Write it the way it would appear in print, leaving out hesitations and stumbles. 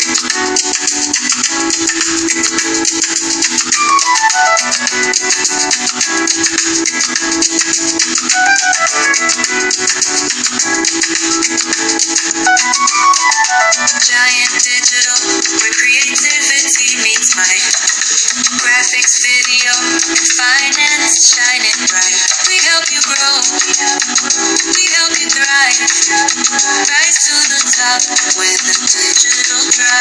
Giant Digital, where creativity meets might. Graphics, video, and finance shining bright. We help you grow, we help you thrive. Rise to the top with a digital drive.